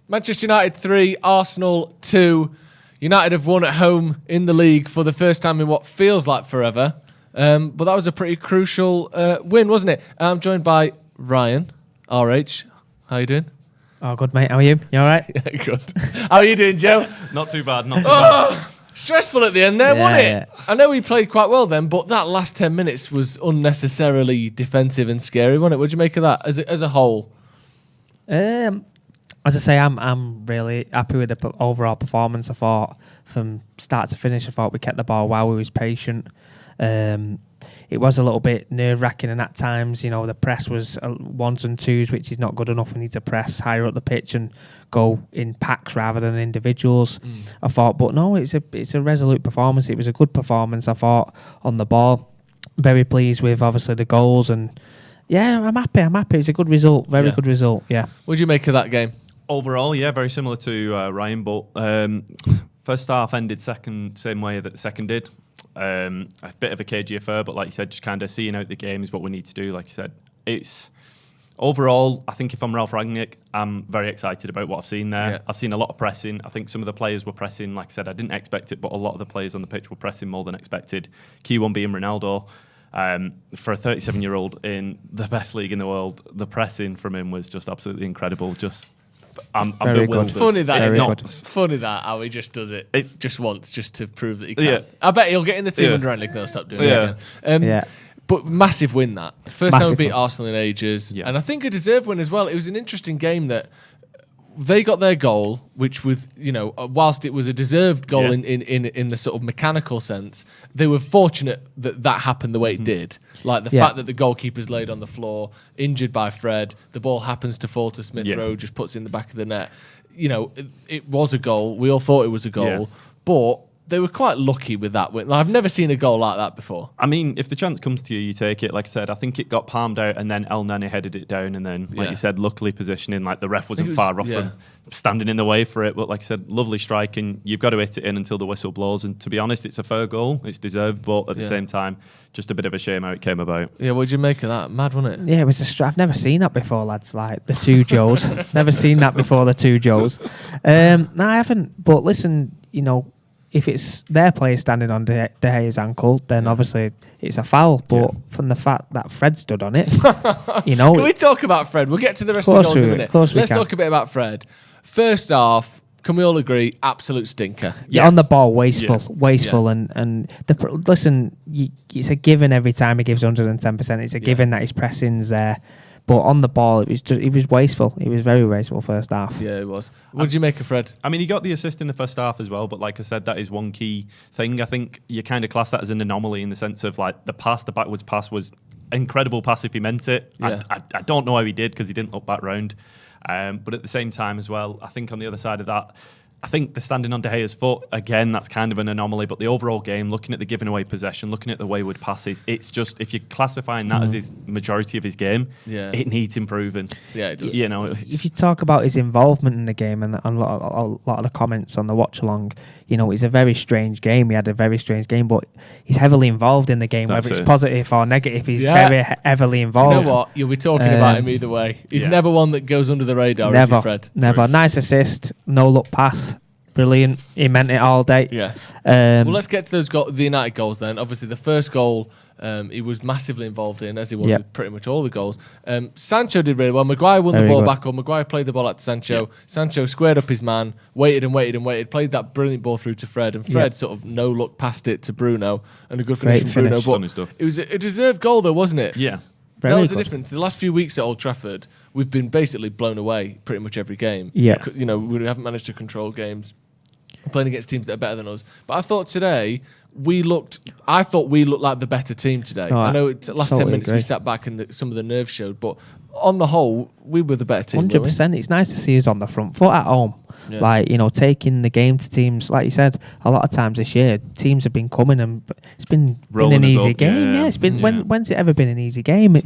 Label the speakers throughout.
Speaker 1: Manchester United 3, Arsenal 2. United have won at home in the league for the first time in what feels like forever. But that was a pretty crucial win, wasn't it? I'm joined by Ryan, RH. How you doing?
Speaker 2: Oh, good, mate. How are you? You all right?
Speaker 1: Yeah, good. How are you doing, Joe?
Speaker 3: Not too bad, not too bad.
Speaker 1: Stressful at the end there, wasn't it? I know we played quite well then, but that last 10 minutes was unnecessarily defensive and scary, wasn't it? What do you make of that as a whole?
Speaker 2: As I say, I'm really happy with the overall performance. I thought from start to finish, I thought we kept the ball well. We was patient. It was a little bit nerve-wracking, and at times, the press was ones and twos, which is not good enough. We need to press higher up the pitch and go in packs rather than individuals. I thought, but no, it's a resolute performance. It was a good performance, I thought, on the ball. Very pleased with obviously the goals, and yeah, I'm happy. It's a good result, very good result. Yeah.
Speaker 1: What do you make of that game?
Speaker 3: Overall, yeah, very similar to Ryan, but first half ended same way that the second did. A bit of a cagey affair, but like you said, just kind of seeing out the game is what we need to do. Like you said, it's overall, I think if I'm Ralph Rangnick, I'm very excited about what I've seen there. Yeah. I've seen a lot of pressing. I think some of the players were pressing. Like I said, I didn't expect it, but a lot of the players on the pitch were pressing more than expected. Key one being Ronaldo. For a 37-year-old in the best league in the world, the pressing from him was just absolutely incredible. I'm bewildered.
Speaker 1: Funny that how he just does it. It's just once, just to prove that he can. Yeah. I bet he'll get in the team under Rangnick and they'll stop doing it again. But massive win that. First time we beat Arsenal in ages. Yeah. And I think a deserved win as well. It was an interesting game that they got their goal, which was, whilst it was a deserved goal in the sort of mechanical sense, they were fortunate that happened the way it did. Like the fact that the goalkeeper's laid on the floor, injured by Fred, the ball happens to fall to Smith Rowe, just puts it in the back of the net. It was a goal. We all thought it was a goal, but they were quite lucky with that win. I've never seen a goal like that before.
Speaker 3: I mean, if the chance comes to you, you take it. Like I said, I think it got palmed out and then El Nene headed it down. And then, like you said, luckily positioning, like the ref wasn't far off from standing in the way for it. But like I said, lovely striking. You've got to hit it in until the whistle blows. And to be honest, it's a fair goal. It's deserved. But at the same time, just a bit of a shame how it came about.
Speaker 1: Yeah, what did you make of that? Mad, wasn't it?
Speaker 2: Yeah, it was I've never seen that before, lads. Like the two Joes. Never seen that before, the two Joes. No, I haven't. But listen, if it's their player standing on De Gea's ankle, then obviously it's a foul. But from the fact that Fred stood on it, Can
Speaker 1: we talk about Fred? We'll get to the rest of the goals in a minute. Let's talk a bit about Fred. First half, can we all agree? Absolute stinker.
Speaker 2: Yeah, on the ball, wasteful, and listen, it's a given every time he gives 110%. It's a given that his pressing's there. But on the ball, it was wasteful. It was very wasteful first half.
Speaker 1: Yeah, it was. What did you make of Fred?
Speaker 3: I mean, he got the assist in the first half as well, but like I said, that is one key thing. I think you kind of class that as an anomaly in the sense of like the backwards pass was incredible pass if he meant it. Yeah. I don't know how he did because he didn't look back round. But at the same time as well, I think on the other side of that, I think the standing on De Gea's foot, again, that's kind of an anomaly. But the overall game, looking at the giving away possession, looking at the wayward passes, it's just, if you're classifying that as his majority of his game, it needs improving.
Speaker 1: Yeah, it does.
Speaker 2: If you talk about his involvement in the game and a lot of the comments on the watch along, it's a very strange game. He had a very strange game, but he's heavily involved in the game, whether it's positive or negative. He's very heavily involved.
Speaker 1: You know what? You'll be talking about him either way. He's never one that goes under the radar, is he, Fred?
Speaker 2: Never. Nice assist, no look pass. Brilliant. He meant it all day.
Speaker 1: Yeah. Well, let's get to the United goals then. Obviously, the first goal he was massively involved in, as he was with pretty much all the goals. Sancho did really well. Maguire won the ball back on. Maguire played the ball out to Sancho. Yeah. Sancho squared up his man, waited and waited and waited, played that brilliant ball through to Fred, and Fred sort of no-look passed it to Bruno, and a good finish from Bruno. But it was a deserved goal, though, wasn't it?
Speaker 3: Yeah.
Speaker 1: That was the difference. The last few weeks at Old Trafford, we've been basically blown away pretty much every game.
Speaker 2: Yeah.
Speaker 1: We haven't managed to control games. Playing against teams that are better than us. But I thought today we looked like the better team today. I know last 10 minutes we sat back and some of the nerves showed, but on the whole, we were the better team.
Speaker 2: 100%. It's nice to see us on the front foot at home. Yeah. Like, taking the game to teams, like you said, a lot of times this year, teams have been coming and it's been an easy game. Yeah, it's been. When's it ever been an easy game?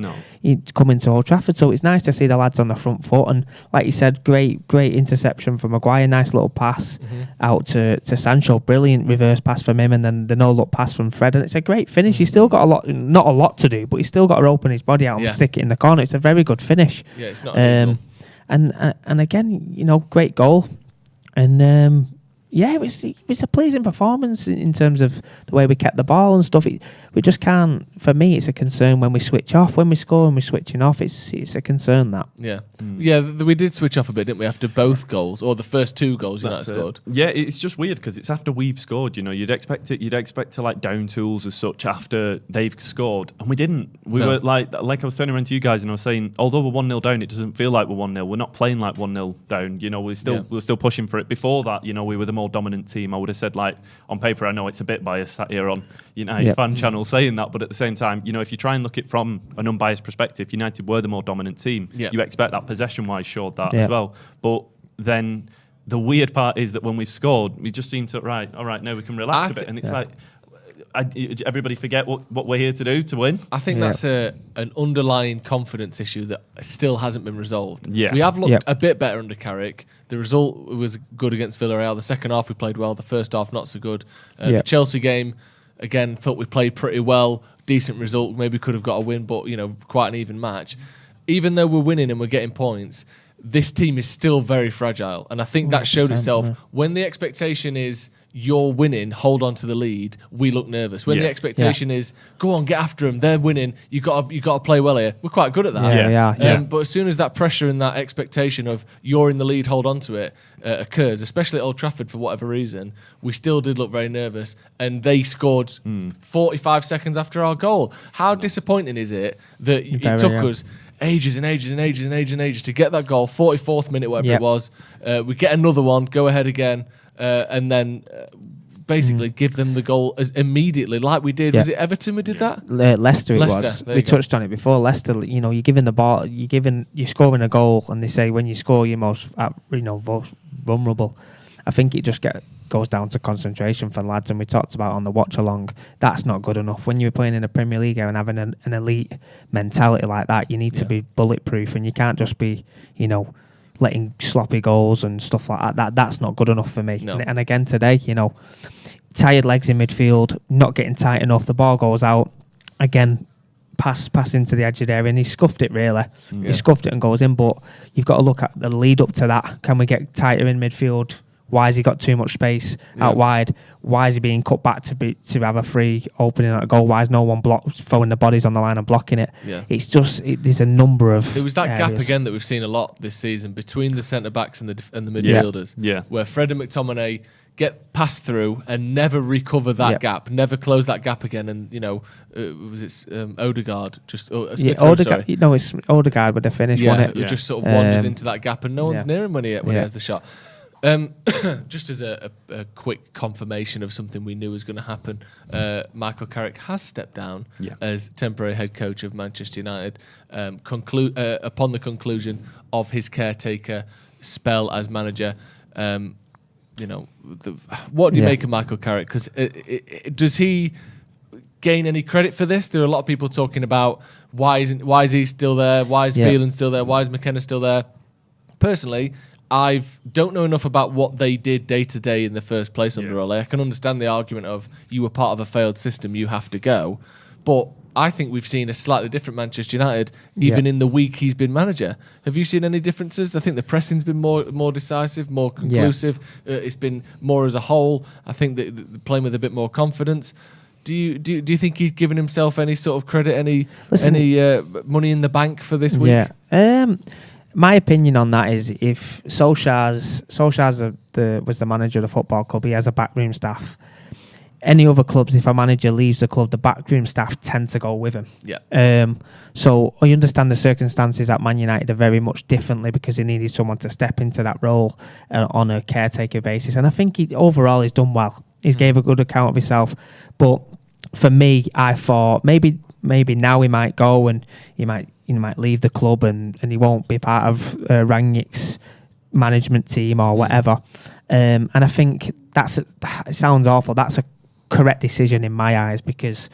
Speaker 2: It's coming to Old Trafford, so it's nice to see the lads on the front foot. And like you said, great interception from Maguire, nice little pass out to Sancho, brilliant reverse pass from him, and then the no-look pass from Fred, and it's a great finish. He's still got not a lot to do, but he's still got to open his body out and stick it in the corner. It's a very good finish.
Speaker 1: Yeah, it's not unusual.
Speaker 2: And again, great goal. And it was a pleasing performance in terms of the way we kept the ball and stuff. We just can't. For me, it's a concern when we switch off. When we score and we're switching off, it's a concern that.
Speaker 1: We did switch off a bit, didn't we? After both goals, or the first 2 goals United scored.
Speaker 3: Yeah, it's just weird because it's after we've scored. You'd expect to like down tools as such after they've scored, and we didn't. We were like I was turning around to you guys and I was saying, although we're 1-0 down, it doesn't feel like we're 1-0. We're not playing like 1-0 down. We're still pushing for it. Before that, we were the more dominant team. I would have said, like, on paper, I know it's a bit biased sat here on United fan channel saying that, but at the same time, if you try and look at it from an unbiased perspective, United were the more dominant team. You expect that possession-wise showed that as well. But then the weird part is that when we've scored, we just seem to, all right, now we can relax a bit. And it's like, everybody forget what we're here to do, to win.
Speaker 1: I think that's an underlying confidence issue that still hasn't been resolved.
Speaker 3: Yeah.
Speaker 1: We have looked a bit better under Carrick. The result was good against Villarreal. The second half we played well. The first half not so good. The Chelsea game, again, thought we played pretty well. Decent result. Maybe could have got a win, but quite an even match. Even though we're winning and we're getting points, this team is still very fragile. And I think that showed itself when the expectation is you're winning, hold on to the lead, we look nervous. When the expectation is, go on, get after them, they're winning, you got to play well here. We're quite good at that. But as soon as that pressure and that expectation of you're in the lead, hold on to it, occurs, especially at Old Trafford for whatever reason, we still did look very nervous. And they scored 45 seconds after our goal. How disappointing is it that it took us ages and ages and ages and ages and ages to get that goal, 44th minute, whatever it was. We get another one, go ahead again, and then basically give them the goal immediately, like we did. Was it Everton we did that?
Speaker 2: Leicester it was. We touched on it before. Leicester, you're giving the ball, you're scoring a goal, and they say when you score, you're most vulnerable. I think it just goes down to concentration for lads, and we talked about on the watch along. That's not good enough. When you're playing in a Premier League and having an elite mentality like that, you need to be bulletproof, and you can't just be, letting sloppy goals and stuff like that. That's not good enough for me. No. And again today, tired legs in midfield, not getting tight enough. The ball goes out again. Pass into the edge of the area, and he scuffed it really. He scuffed it and goes in. But you've got to look at the lead up to that. Can we get tighter in midfield? Why has he got too much space out wide? Why is he being cut back to have a free opening at a goal? Why is no one throwing the bodies on the line and blocking it? Yeah. It's just there's a number of.
Speaker 1: It was that
Speaker 2: areas.
Speaker 1: gap again that we've seen a lot this season between the centre backs and the midfielders.
Speaker 3: Yeah.
Speaker 1: Where Fred and McTominay get passed through and never recover that gap, never close that gap again. And was it Odegaard?
Speaker 2: Odegaard. It's Odegaard with the finish.
Speaker 1: It just sort of wanders into that gap, and no one's near him when he has the shot. Just as a quick confirmation of something we knew was going to happen, Michael Carrick has stepped down as temporary head coach of Manchester United upon the conclusion of his caretaker spell as manager. What do you make of Michael Carrick? Because does he gain any credit for this? There are a lot of people talking about why is he still there? Why is Phelan still there? Why is McKenna still there? Personally, I don't know enough about what they did day to day in the first place under Ole. I can understand the argument of you were part of a failed system, you have to go. But I think we've seen a slightly different Manchester United even in the week he's been manager. Have you seen any differences? I think the pressing's been more decisive, more conclusive. It's been more as a whole. I think that playing with a bit more confidence. Do you think he's given himself any sort of credit, any money in the bank for this week?
Speaker 2: My opinion on that is if Solskjaer's was the manager of the football club, he has a backroom staff. Any other clubs, if a manager leaves the club, the backroom staff tend to go with him. So I understand the circumstances at Man United are very much differently because he needed someone to step into that role on a caretaker basis. And I think overall he's done well. He's gave a good account of himself. But for me, I thought maybe now he might go and he might leave the club and he won't be part of Rangnick's management team or whatever. And I think it sounds awful. That's a correct decision in my eyes because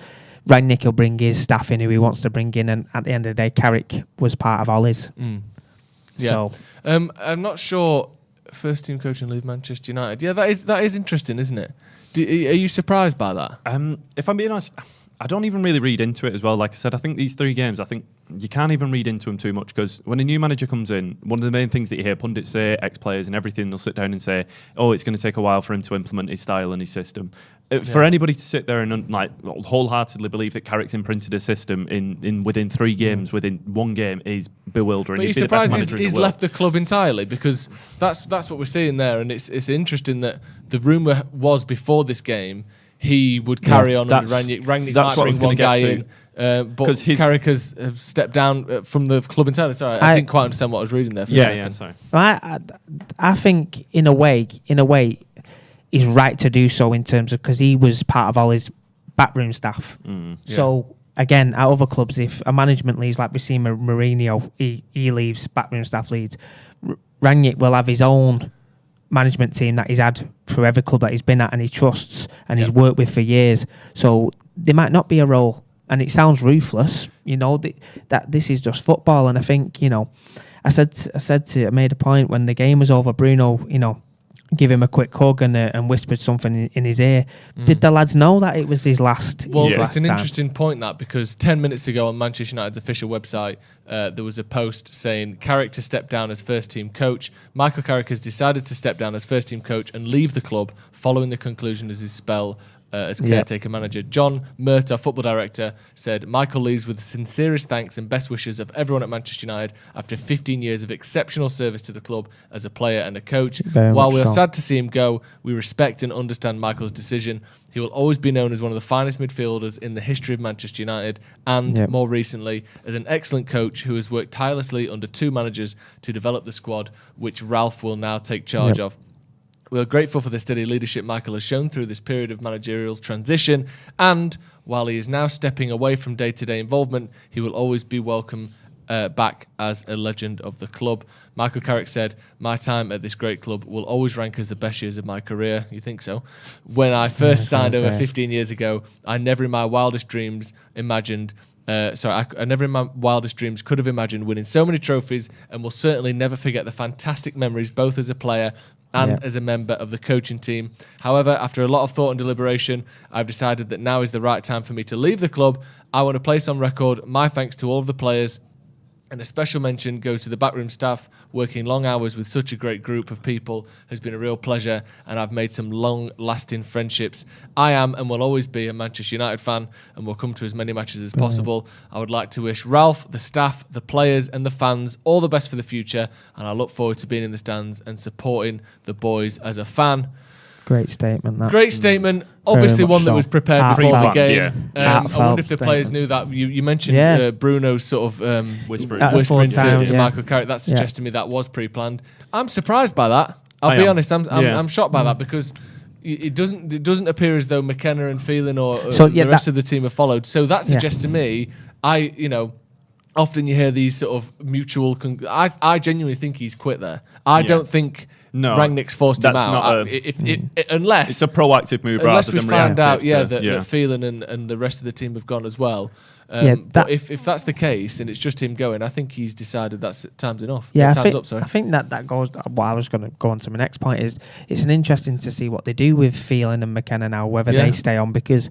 Speaker 2: Rangnick will bring his staff in who he wants to bring in, and at the end of the day, Carrick was part of all his.
Speaker 1: So. I'm not sure. First team coach and leave Manchester United. Yeah, that is interesting, isn't it? Are you surprised by that?
Speaker 3: If I'm being honest, I don't even really read into it as well. Like I said, I think these 3 games, I think you can't even read into him too much, because when a new manager comes in, one of the main things that you hear pundits say, ex-players and everything, they'll sit down and say, oh, it's going to take a while for him to implement his style and his system. For anybody to sit there and wholeheartedly believe that Carrick's imprinted a system in within 3 games, within 1 game, is bewildering.
Speaker 1: But you're surprised he's left the club entirely, because that's what we're seeing there, and it's interesting that the rumour was before this game he would carry on under Rangnick. Rangnick might bring one guy in. But Carrick has stepped down from the club entirely. Sorry, I didn't quite understand what I was reading there for a second.
Speaker 3: Sorry.
Speaker 2: I think in a way, he's right to do so, in terms of, because he was part of all his backroom staff. So again, at other clubs, if a management leaves, like we see Mourinho, he leaves, backroom staff leads. Rangnick will have his own management team that he's had for every club that he's been at, and he trusts and he's worked with for years. So there might not be a role. And it sounds ruthless, that this is just football. And I think, I made a point when the game was over, Bruno, give him a quick hug and whispered something in his ear. Did the lads know that it was his last?
Speaker 1: Well, it's an interesting point, that, because 10 minutes ago on Manchester United's official website, there was a post saying Carrick to step down as first team coach. Michael Carrick has decided to step down as first team coach and leave the club following the conclusion of his spell as caretaker manager. John Murtaugh, football director, said Michael leaves with the sincerest thanks and best wishes of everyone at Manchester United after 15 years of exceptional service to the club as a player and a coach. While we are sad to see him go, we respect and understand Michael's decision. He will always be known as one of the finest midfielders in the history of Manchester United, and more recently as an excellent coach who has worked tirelessly under 2 managers to develop the squad, which Ralph will now take charge of. We are grateful for the steady leadership Michael has shown through this period of managerial transition, and while he is now stepping away from day-to-day involvement, he will always be welcome back as a legend of the club. Michael Carrick said, my time at this great club will always rank as the best years of my career. You think so? When I first signed over 15 years ago, I never in my wildest dreams imagined I never in my wildest dreams could have imagined winning so many trophies, and will certainly never forget the fantastic memories both as a player and as a member of the coaching team. However, after a lot of thought and deliberation, I've decided that now is the right time for me to leave the club. I want to place on record my thanks to all of the players, and a special mention goes to the backroom staff. Working long hours with such a great group of people has been a real pleasure, and I've made some long-lasting friendships. I am and will always be a Manchester United fan, and will come to as many matches as possible. I would like to wish Ralph, the staff, the players and the fans all the best for the future, and I look forward to being in the stands and supporting the boys as a fan.
Speaker 2: Great statement. That.
Speaker 1: Great statement. Obviously one that was prepared before the game. I wonder if the players knew that. You mentioned Bruno's sort of whispering to Michael Carrick. That suggests to me that was pre-planned. I'm surprised by that. I'll be honest. I'm shocked by that, because it doesn't appear as though McKenna and Phelan or the rest of the team have followed. So that suggests to me, often you hear these sort of mutual. I genuinely think he's quit there. I don't think Rangnick's forced him out. Unless
Speaker 3: it's a proactive move,
Speaker 1: unless
Speaker 3: rather
Speaker 1: we
Speaker 3: than
Speaker 1: found out, that Phelan and the rest of the team have gone as well. But if that's the case and it's just him going, I think he's decided that's time's enough.
Speaker 2: I think that goes. What I was going to go on to my next point is it's an interesting to see what they do with Phelan and McKenna now, whether they stay on, because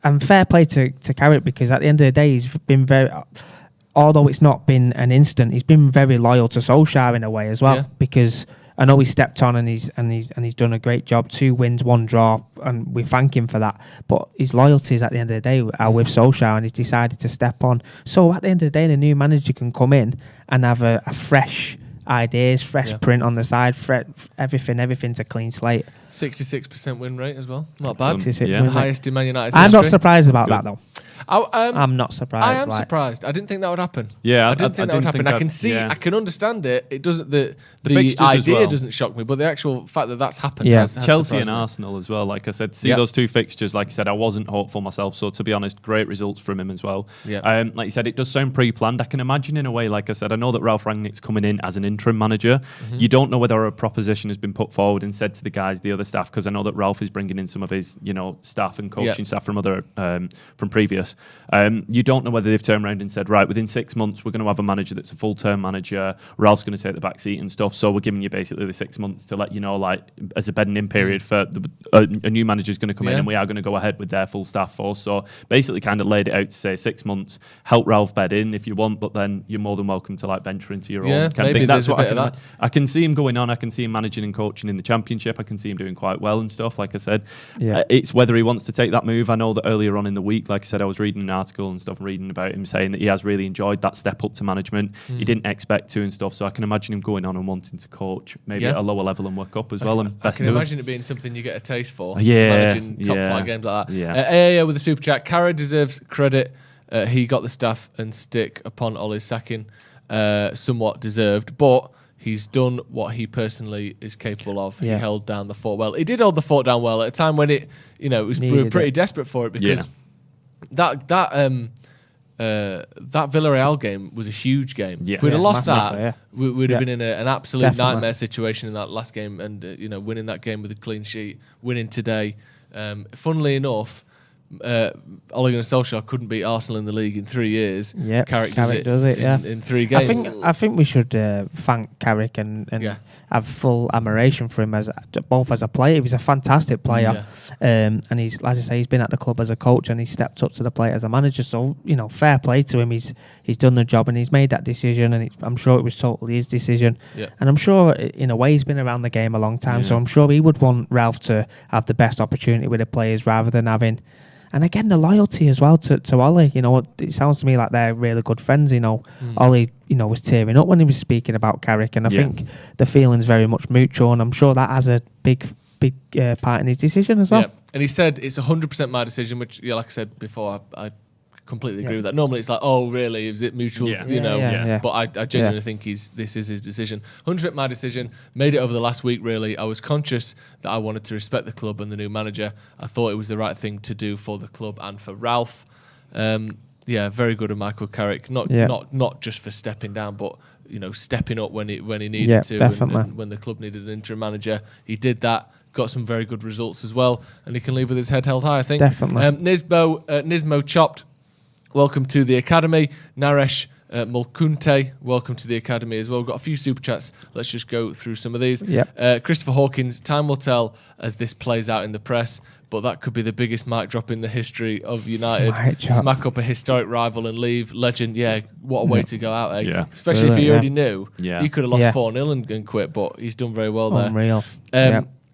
Speaker 2: and fair play to Carrick, because at the end of the day he's been very. Although it's not been an instant, he's been very loyal to Solskjaer in a way as well, because I know he stepped on and he's done a great job. 2 wins, 1 draw, and we thank him for that. But his loyalties at the end of the day are with Solskjaer, and he's decided to step on. So at the end of the day, the new manager can come in and have a fresh ideas, fresh print on the side, everything's a clean slate.
Speaker 1: 66% win rate as well, not bad.
Speaker 2: The
Speaker 1: highest in Man United's
Speaker 2: I'm
Speaker 1: history.
Speaker 2: not surprised about that though. I'm not surprised.
Speaker 1: I am surprised. I didn't think that would happen.
Speaker 3: Yeah,
Speaker 1: I didn't think that would happen. I can see, I can understand it. It doesn't. The idea doesn't shock me, but the actual fact that that's happened. Has
Speaker 3: Chelsea and Arsenal as well. Like I said, those 2 fixtures. Like I said, I wasn't hopeful myself. So to be honest, great results from him as well. Like you said, it does sound pre-planned. I can imagine in a way. Like I said, I know that Ralph Rangnick's coming in as an interim manager. You don't know whether a proposition has been put forward and said to the guys, the other staff, because I know that Ralph is bringing in some of his, staff and coaching staff from other from previous ridiculous. You don't know whether they've turned around and said, right, within 6 months, we're going to have a manager that's a full-term manager. Ralph's going to take the back seat and stuff. So we're giving you basically the 6 months to let you know, like, as a bedding in period for a new manager's going to come in, and we are going to go ahead with their full staff force. So basically kind of laid it out to say 6 months, help Ralph bed in if you want, but then you're more than welcome to like venture into your own kind of thing. That's what I can see him going on. I can see him managing and coaching in the Championship. I can see him doing quite well and stuff, like I said. It's whether he wants to take that move. I know that earlier on in the week, like I said, I was reading an article and stuff, reading about him saying that he has really enjoyed that step up to management. He didn't expect to and stuff, so I can imagine him going on and wanting to coach maybe at a lower level and work up as well. And
Speaker 1: I can imagine it being something you get a taste for. Managing top flight games like that. AAA with a super chat. Carrick deserves credit. He got the staff and stick upon Ollie's sacking, somewhat deserved, but he's done what he personally is capable of. He held down the fort well. He did hold the fort down well at a time when it, we were pretty desperate for it, because that Villarreal game was a huge game. If we'd have lost that, we would have been in an absolute nightmare situation in that last game, and winning that game with a clean sheet, winning today. Funnily enough, Ole Gunnar Solskjaer couldn't beat Arsenal in the league in 3 years. Carrick does it in 3 games.
Speaker 2: I think we should thank Carrick and have full admiration for him both as a player. He was a fantastic player, and he's, as I say, he's been at the club as a coach, and he's stepped up to the plate as a manager. So fair play to him. He's done the job, and he's made that decision, and I'm sure it was totally his decision. And I'm sure in a way he's been around the game a long time, so I'm sure he would want Ralph to have the best opportunity with the players rather than having. And again, the loyalty as well to Ollie. It sounds to me like they're really good friends. Ollie, was tearing up when he was speaking about Carrick, and I think the feeling's very much mutual, and I'm sure that has a big part in his decision as well.
Speaker 1: And he said it's 100% my decision, which, like I said before, I completely agree with that. Normally it's like, oh really, is it mutual? But I genuinely think this is his decision. 100% my decision. Made it over the last week, really. I was conscious that I wanted to respect the club and the new manager. I thought it was the right thing to do for the club and for Ralph. Very good of Michael Carrick. Not just for stepping down, but stepping up when he needed to, and when the club needed an interim manager. He did that. Got some very good results as well, and he can leave with his head held high, I think.
Speaker 2: Definitely.
Speaker 1: Nismo Chopped, welcome to the Academy. Naresh Mulkunte, welcome to the Academy as well. We've got a few super chats. Let's just go through some of these. Christopher Hawkins, time will tell as this plays out in the press, but that could be the biggest mic drop in the history of United. Smack up a historic rival and leave. Legend, what a way to go out, eh? Especially if you already knew. He could have lost 4-0 and quit, but he's done very well there.
Speaker 2: Unreal.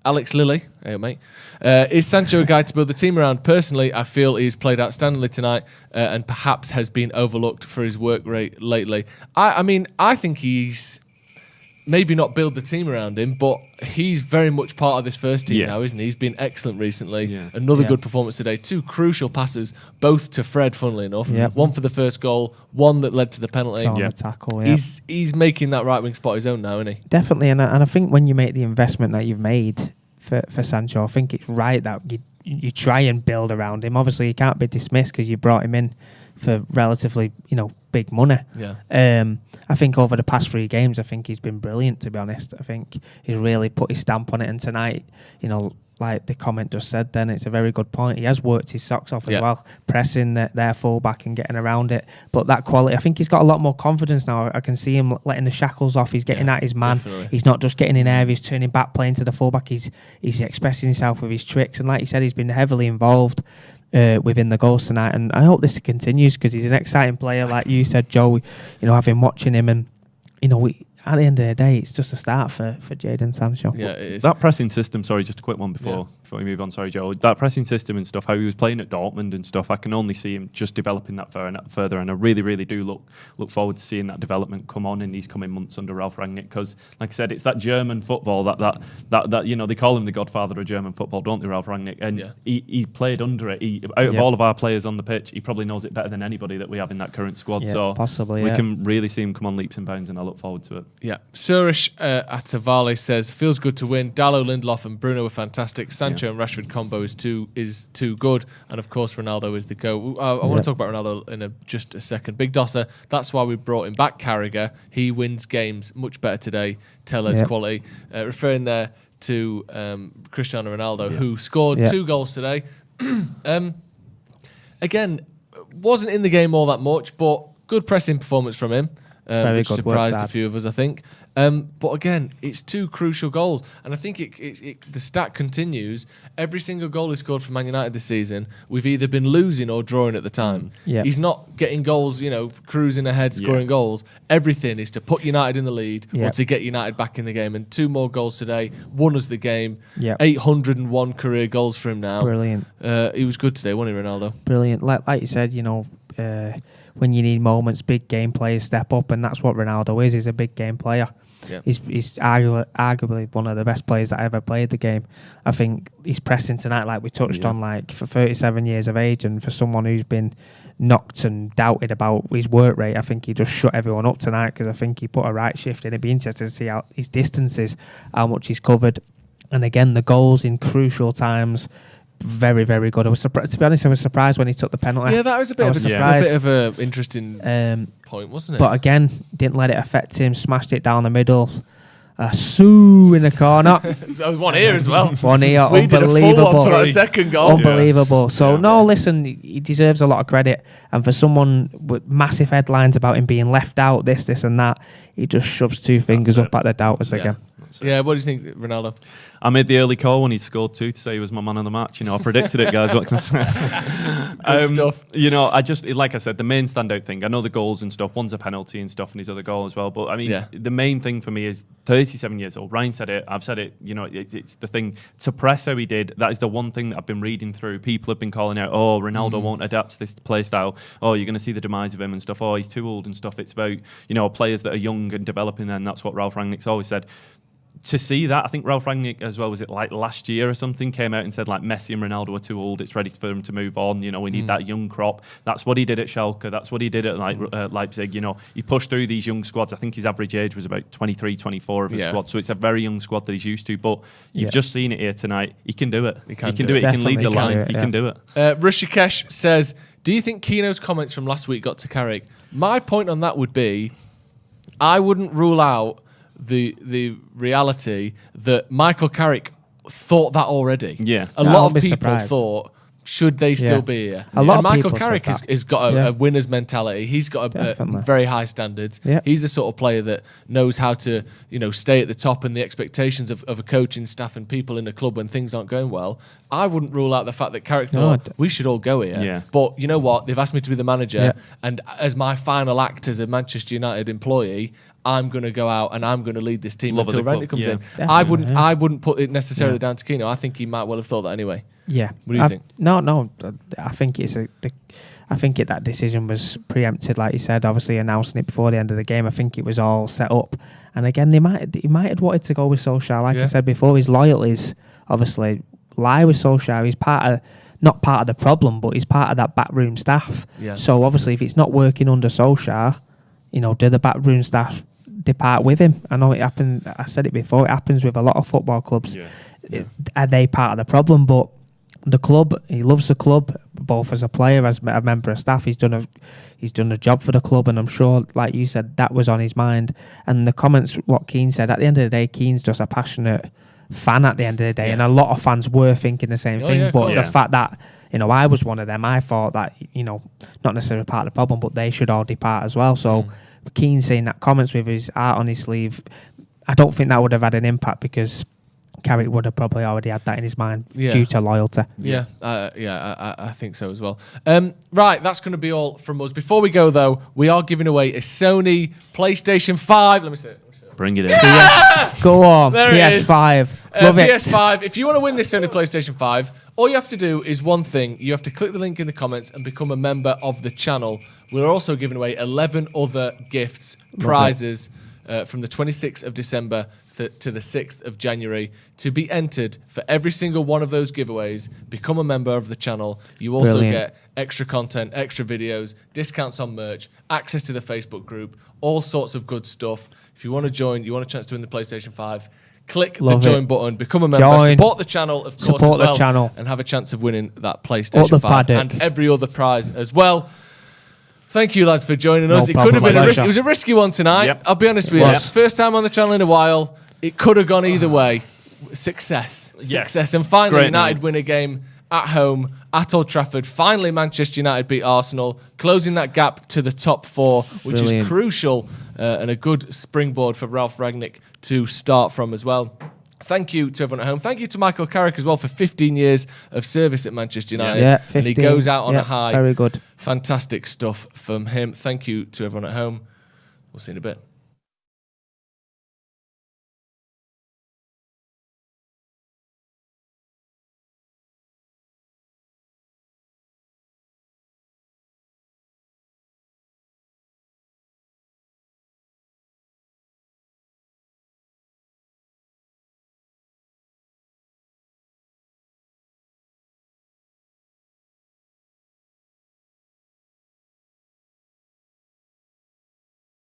Speaker 1: Alex Lilly, hey mate, is Sancho a guy to build the team around? Personally, I feel he's played outstandingly tonight, and perhaps has been overlooked for his work rate lately. I think he's maybe not build the team around him, but he's very much part of this first team now, isn't he? He's been excellent recently. Another good performance today. 2 crucial passes, both to Fred, funnily enough. One for the first goal, one that led to the penalty.
Speaker 2: Tackle,
Speaker 1: He's making that right wing spot his own now, isn't he?
Speaker 2: Definitely, and I think when you make the investment that you've made for Sancho, I think it's right that you try and build around him. Obviously, he can't be dismissed because you brought him in for relatively, big money. I think over the past 3 games, I think he's been brilliant, to be honest. I think he's really put his stamp on it, and tonight, like the comment just said then, it's a very good point. He has worked his socks off as well, pressing their full-back and getting around it. But that quality, I think he's got a lot more confidence now. I can see him letting the shackles off. He's getting at his man. Definitely. He's not just getting in areas, turning back, playing to the full-back. He's expressing himself with his tricks. And like you said, he's been heavily involved within the goals tonight. And I hope this continues, because he's an exciting player. Like you said, Joe, I've been watching him, and, at the end of the day, it's just a start for Jadon Sancho.
Speaker 1: Yeah, it is.
Speaker 3: That pressing system, sorry, just a quick one before we move on, sorry, Joe. That pressing system and stuff, how he was playing at Dortmund and stuff, I can only see him just developing that further, and I really, really do look forward to seeing that development come on in these coming months under Ralph Rangnick, because, like I said, it's that German football that they call him the godfather of German football, don't they, Ralph Rangnick? And he played under it. Out of all of our players on the pitch, he probably knows it better than anybody that we have in that current squad. So
Speaker 2: possibly,
Speaker 3: we can really see him come on leaps and bounds, and I look forward to it.
Speaker 1: Yeah. Surish Atavale says, feels good to win. Dallo, Lindelof and Bruno were fantastic. Sancho and Rashford combo is too good. And of course, Ronaldo is the go. I want to talk about Ronaldo in just a second. Big Dosser, that's why we brought him back, Carragher. He wins games much better today. Teller's quality. Referring there to Cristiano Ronaldo, who scored 2 goals today. Again, wasn't in the game all that much, but good pressing performance from him. Which surprised a few of us, I think. But again, it's 2 crucial goals. And I think the stat continues. Every single goal he scored for Man United this season, we've either been losing or drawing at the time. He's not getting goals, cruising ahead, scoring goals. Everything is to put United in the lead or to get United back in the game. And 2 more goals today, won us the game. 801 career goals for him now.
Speaker 2: Brilliant.
Speaker 1: He was good today, wasn't he, Ronaldo?
Speaker 2: Brilliant. Like you said, when you need moments, big game players step up, and that's what Ronaldo is. He's a big game player. Yeah. He's arguably one of the best players that ever played the game. I think he's pressing tonight, like we touched on, like for 37 years of age, and for someone who's been knocked and doubted about his work rate, I think he just shut everyone up tonight because I think he put a right shift in. It'd be interesting to see how his distances, how much he's covered, and again the goals in crucial times. Very, very good. I was surprised. To be honest, I was surprised when he took the penalty.
Speaker 1: Yeah, that was a bit of an interesting point, wasn't it?
Speaker 2: But again, didn't let it affect him. Smashed it down the middle. Sue in the corner.
Speaker 1: That was one ear as well.
Speaker 2: One ear,
Speaker 1: we
Speaker 2: unbelievable.
Speaker 1: Did a full one for that second goal.
Speaker 2: Unbelievable. So listen, he deserves a lot of credit. And for someone with massive headlines about him being left out, this and that, he just shoves 2 fingers up at the doubters again.
Speaker 1: Yeah, what do you think, Ronaldo?
Speaker 3: I made the early call when he scored 2 to say he was my man of the match. I predicted it, guys. What can I say?
Speaker 1: Good stuff.
Speaker 3: I just, like I said, the main standout thing, I know the goals and stuff, one's a penalty and stuff and his other goal as well, but I mean, the main thing for me is 37 years old. Ryan said it, I've said it, it's the thing. To press how he did, that is the one thing that I've been reading through. People have been calling out, Ronaldo won't adapt to this play style. You're going to see the demise of him and stuff. He's too old and stuff. It's about, players that are young and developing, and that's what Ralph Rangnick's always said. To see that, I think Ralph Rangnick as well, was it like last year or something, came out and said like Messi and Ronaldo are too old, it's ready for them to move on, we need that young crop. That's what he did at Schalke, that's what he did at Leipzig, he pushed through these young squads. I think his average age was about 23, 24 of his squad, so it's a very young squad that he's used to, but you've just seen it here tonight. He can do it. He can do it. He can lead the line. He can do it.
Speaker 1: Rishikesh says, do you think Keno's comments from last week got to Carrick? My point on that would be, I wouldn't rule out the reality that Michael Carrick thought that already.
Speaker 3: Yeah.
Speaker 1: A lot of people thought, should they still be here?
Speaker 2: A lot of
Speaker 1: Michael
Speaker 2: people
Speaker 1: Carrick has got a winner's mentality. He's got a very high standards. Yeah. He's the sort of player that knows how to, stay at the top, and the expectations of a coaching staff and people in the club when things aren't going well. I wouldn't rule out the fact that Carrick thought we should all go here.
Speaker 3: Yeah.
Speaker 1: But you know what? They've asked me to be the manager, and as my final act as a Manchester United employee, I'm going to go out and I'm going to lead this team until Rangnick comes in.
Speaker 2: Definitely,
Speaker 1: I wouldn't put it necessarily down to Keno. I think he might well have thought that anyway.
Speaker 2: Yeah.
Speaker 1: What do you think?
Speaker 2: No. I think that decision was preempted, like you said. Obviously, announcing it before the end of the game. I think it was all set up. And again, he might have wanted to go with Solskjaer. Like I said before, his loyalties obviously lie with Solskjaer. He's not part of the problem, but he's part of that backroom staff. Yeah. So obviously, if it's not working under Solskjaer, do the backroom staff depart with him? I know it happened. I said it before. It happens with a lot of football clubs. Are they part of the problem? But the club, he loves the club, both as a player, as a member of staff. He's done a job for the club, and I'm sure, like you said, that was on his mind. And the comments, what Keane said, at the end of the day, Keane's just a passionate fan at the end of the day, and a lot of fans were thinking the same thing. But the fact that I was one of them, I thought that not necessarily part of the problem, but they should all depart as well. So Keane saying that comments with his heart on his sleeve, I don't think that would have had an impact, because Carrick would have probably already had that in his mind due to loyalty.
Speaker 1: I think so as well. Right, that's going to be all from us. Before we go, though, we are giving away a Sony PlayStation 5. Let me see it.
Speaker 3: Bring it in.
Speaker 2: Yeah! Go on, there PS5. Love it.
Speaker 1: PS5. If you want to win this Sony PlayStation 5, all you have to do is one thing. You have to click the link in the comments and become a member of the channel. We're also giving away 11 other gifts, prizes, from the 26th of December to the 6th of January. To be entered for every single one of those giveaways, become a member of the channel. You also get extra content, extra videos, discounts on merch, access to the Facebook group, all sorts of good stuff. If you want to join, you want a chance to win the PlayStation 5, click the join button, become a member, support the channel, of course, as well, and have a chance of winning that PlayStation 5 and every other prize as well. Thank you, lads, for joining us. It could have been it was a risky one tonight. Yep. I'll be honest with you. First time on the channel in a while. It could have gone either way. Success. And finally, United win a game at home at Old Trafford. Finally, Manchester United beat Arsenal, closing that gap to the top 4, which is crucial and a good springboard for Ralph Rangnick to start from as well. Thank you to everyone at home. Thank you to Michael Carrick as well for 15 years of service at Manchester United.
Speaker 2: Yeah, 15.
Speaker 1: And he goes out on a high.
Speaker 2: Very good.
Speaker 1: Fantastic stuff from him. Thank you to everyone at home. We'll see you in a bit.